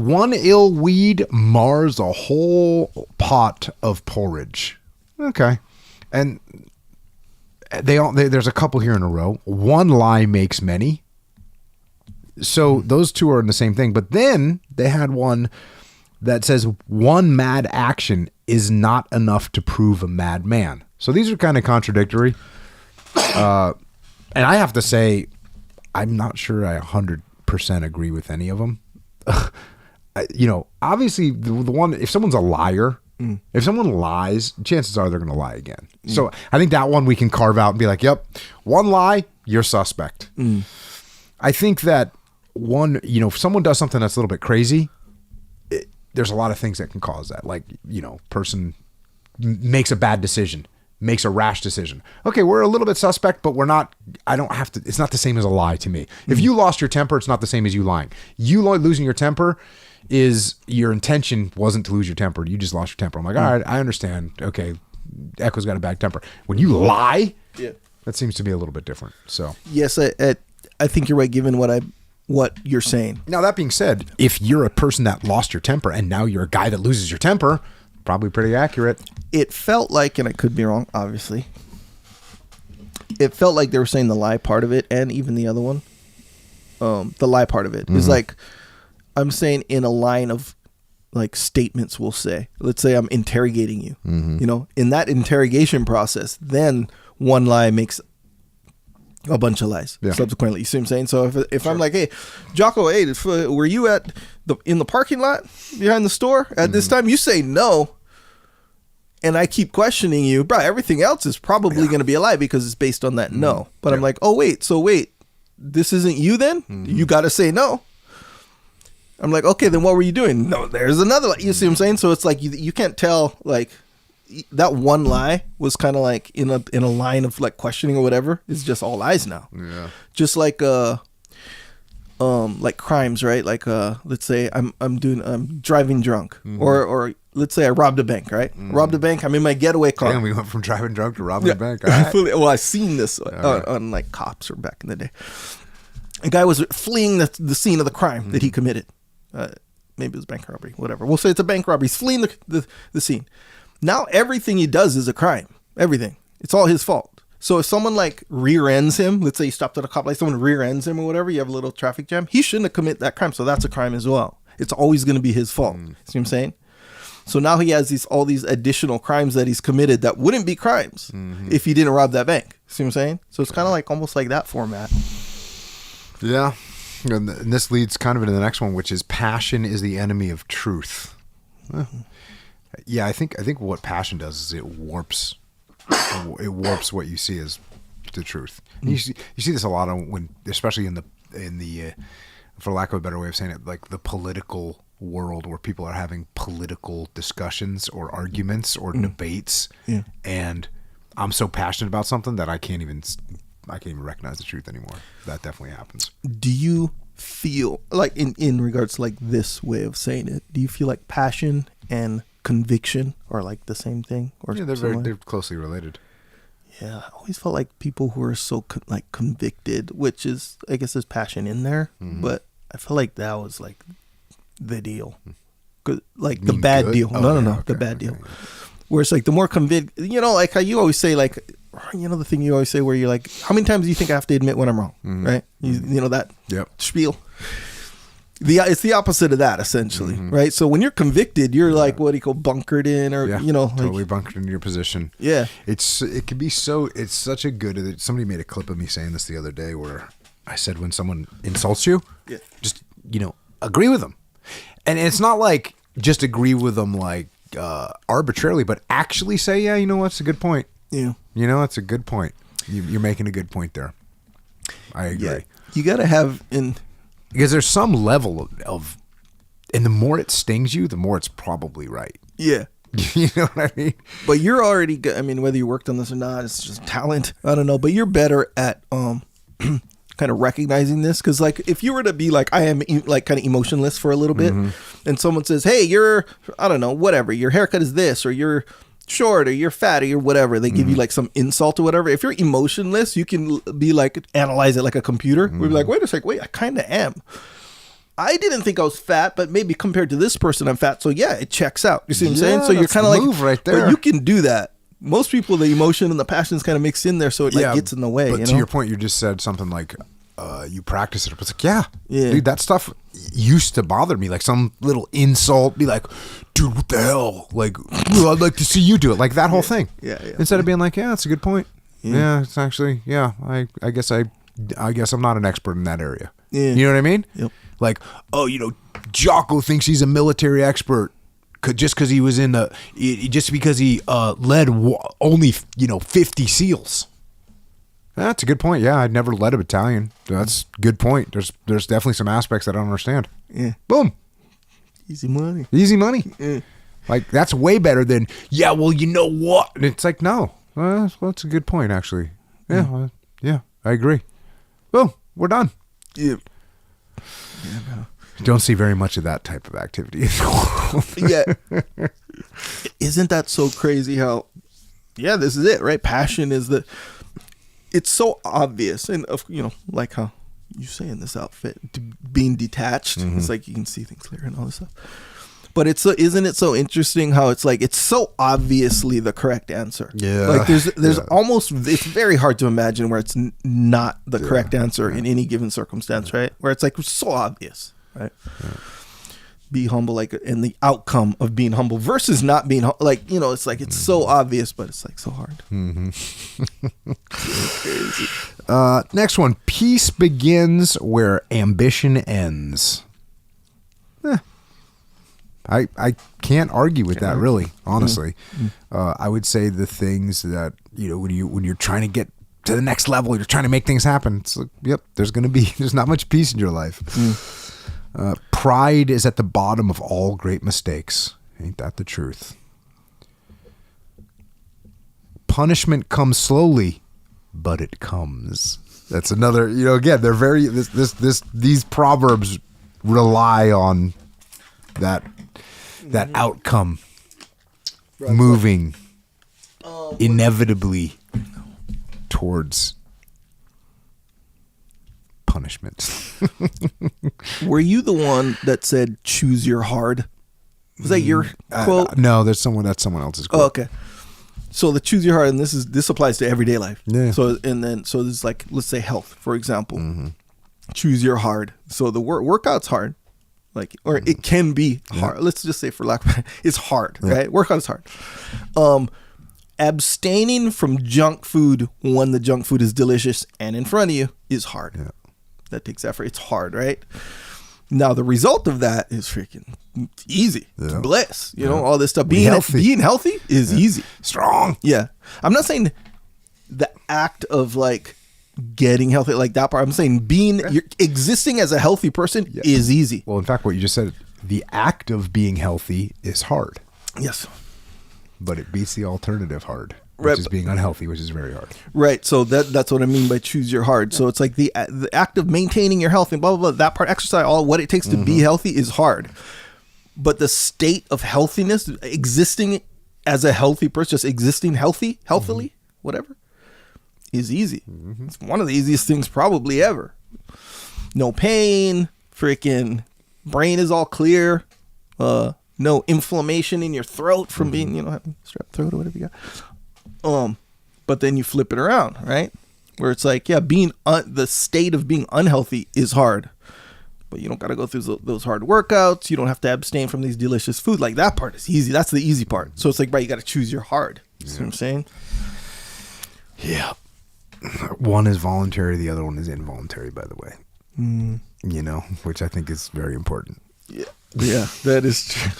one ill weed mars a whole pot of porridge. Okay. And there's a couple here in a row. One lie makes many. So those two are in the same thing. But then they had one that says one mad action is not enough to prove a mad man. So these are kind of contradictory. And I have to say, I'm not sure I 100% agree with any of them. Obviously the one, if someone's a liar, if someone lies, chances are they're going to lie again. So I think that one we can carve out and be like, yep, one lie, you're suspect. I think that one, if someone does something that's a little bit crazy, there's a lot of things that can cause that. Like, person makes a bad decision, makes a rash decision. Okay, we're a little bit suspect, but it's not the same as a lie to me. If you lost your temper, it's not the same as you lying. You losing your temper is your intention wasn't to lose your temper. You just lost your temper. I'm like, all right, I understand. Okay, Echo's got a bad temper. When you lie, that seems to be a little bit different. So yes, I think you're right, given what you're saying. Now, that being said, if you're a person that lost your temper and now you're a guy that loses your temper, probably pretty accurate. It felt like, and I could be wrong, obviously, it felt like they were saying the lie part of it and even the other one. The lie part of it is like, I'm saying in a line of like statements we'll say. Let's say I'm interrogating you. In that interrogation process, then one lie makes a bunch of lies subsequently. You see what I'm saying? So if I'm like, hey, Jocko, were you in the parking lot behind the store at this time? You say no. And I keep questioning you, bro, everything else is probably going to be a lie because it's based on that no. But I'm like, oh, wait, this isn't you then? You got to say no. I'm like, okay, then what were you doing? No, there's another lie. You see what I'm saying? So it's like you can't tell, like, that one lie was kind of like in a line of like questioning or whatever. It's just all lies now. Yeah. Just like crimes, right? Like let's say I'm driving drunk, or let's say I robbed a bank, right? Robbed a bank. I'm in my getaway car. And we went from driving drunk to robbing a bank. Well, I've seen this on like cops or back in the day. A guy was fleeing the scene of the crime that he committed. Maybe it was bank robbery, whatever. We'll say it's a bank robbery. He's fleeing the scene. Now everything he does is a crime. Everything. It's all his fault. So if someone like rear ends him, let's say you stopped at a cop light, someone rear ends him or whatever, you have a little traffic jam, he shouldn't have committed that crime. So that's a crime as well. It's always going to be his fault. See what I'm saying? So now he has all these additional crimes that he's committed that wouldn't be crimes if he didn't rob that bank. See what I'm saying? So it's kind of like almost like that format. Yeah. And this leads kind of into the next one, which is passion is the enemy of truth. Yeah, I think what passion does is it warps what you see as the truth. You see this a lot especially in the for lack of a better way of saying it, like the political world where people are having political discussions or arguments or debates, and I'm so passionate about something that I can't even recognize the truth anymore. That definitely happens. Do you feel like in regards to like this way of saying it, do you feel like passion and conviction are like the same thing? Or yeah, they're closely related. Yeah, I always felt like people who are so convicted, which is, I guess there's passion in there, but I feel like that was like the deal. Like the bad deal. The bad deal. Where it's like the more convict, like how you always say, like, the thing you always say where you're like, how many times do you think I have to admit when I'm wrong? Right? You know that spiel. It's the opposite of that, essentially, right? So when you're convicted, you're like, what do you call, bunkered in, or totally bunkered in your position. Yeah, it can be so. It's such a good. Somebody made a clip of me saying this the other day, where I said, when someone insults you, just agree with them, and it's not like just agree with them like arbitrarily, but actually say, yeah, you know what's a good point. Yeah, that's a good point. You're making a good point there. I agree. Yeah. You got to have because there's some level of, and the more it stings you, the more it's probably right. Yeah. You know what I mean? But you're already good. I mean, whether you worked on this or not, it's just talent. I don't know. But you're better at kind of recognizing this. Because like if you were to be like, I am like kind of emotionless for a little bit, and someone says, hey, I don't know, whatever, your haircut is this, or you're short, or you're fat, or you're whatever, they give you like some insult or whatever. If you're emotionless, you can be like, analyze it like a computer. We'd be like, wait a sec, I kind of am. I didn't think I was fat, but maybe compared to this person, I'm fat. So yeah, it checks out. You see what I'm saying? So you're kind of like, move right there. But you can do that. Most people, the emotion and the passion's kind of mixed in there, so it like gets in the way. But you to know? your point, you just said something like, you practice it. It's like, yeah, dude, that stuff used to bother me. Like some little insult, be like, dude, what the hell? Like, I'd like to see you do it. Like that whole thing. Yeah. Instead of being like, yeah, that's a good point. Yeah, it's actually, I guess I'm not an expert in that area. Yeah. You know what I mean? Yep. Like, Jocko thinks he's a military expert just because he was just because he led only 50 SEALs. That's a good point. Yeah, I'd never led a battalion. That's a good point. There's definitely some aspects that I don't understand. Yeah. Boom. Easy money. Easy money. Yeah. Like that's way better than well, you know what? And it's like no. Well, that's a good point actually. Yeah. I agree. Boom. We're done. Yeah. Don't see very much of that type of activity. Yeah. Isn't that so crazy how, this is it, right? Passion is it's so obvious. And, like how you say in this outfit, being detached, it's like you can see things clear and all this stuff. But isn't it so interesting how it's like, it's so obviously the correct answer. Yeah. Like there's almost, it's very hard to imagine where it's not the correct answer in any given circumstance, right? Where it's like so obvious, right? Yeah. Be humble, like, and the outcome of being humble versus not being like, it's like, it's so obvious, but it's like so hard. Next one. Peace begins where ambition ends. I can't argue with that, really, honestly. I would say the things that, when you're trying to get to the next level, you're trying to make things happen. It's like, there's not much peace in your life. Pride is at the bottom of all great mistakes. Ain't that the truth? Punishment comes slowly, but it comes. That's another, again, they're very, these proverbs rely on that outcome moving inevitably towards punishment. Were you the one that said choose your hard? Was that your quote? No, that's someone else's quote. Oh, okay. So the choose your hard, and this applies to everyday life. Yeah. So this is like, let's say health, for example. Choose your hard. So the workout's hard. Like, or it can be hard. Let's just say, for lack of, it's hard, right? Workout is hard. Abstaining from junk food when the junk food is delicious and in front of you is hard. Yeah. That takes effort. It's hard, right? Now the result of that is freaking easy. Yeah. Bliss. All this stuff. Being healthy is easy. Strong. Yeah. I'm not saying the act of like getting healthy, like that part. I'm saying you're existing as a healthy person is easy. Well, in fact, what you just said, the act of being healthy is hard. Yes. But it beats the alternative hard, which is being unhealthy, which is very hard. Right. So that's what I mean by choose your hard. So it's like the act of maintaining your health and blah, blah, blah. That part, exercise, all what it takes to be healthy is hard. But the state of healthiness, existing as a healthy person, just existing healthily, whatever, is easy. It's one of the easiest things probably ever. No pain, freaking brain is all clear. No inflammation in your throat from being, having strep throat or whatever you got. But then you flip it around, right? Where it's like, being the state of being unhealthy is hard, but you don't got to go through those hard workouts. You don't have to abstain from these delicious food. Like that part is easy. That's the easy part. So it's like, right, you got to choose your hard. You see what I'm saying? Yeah. One is voluntary. The other one is involuntary, by the way, which I think is very important. Yeah. Yeah, that is true.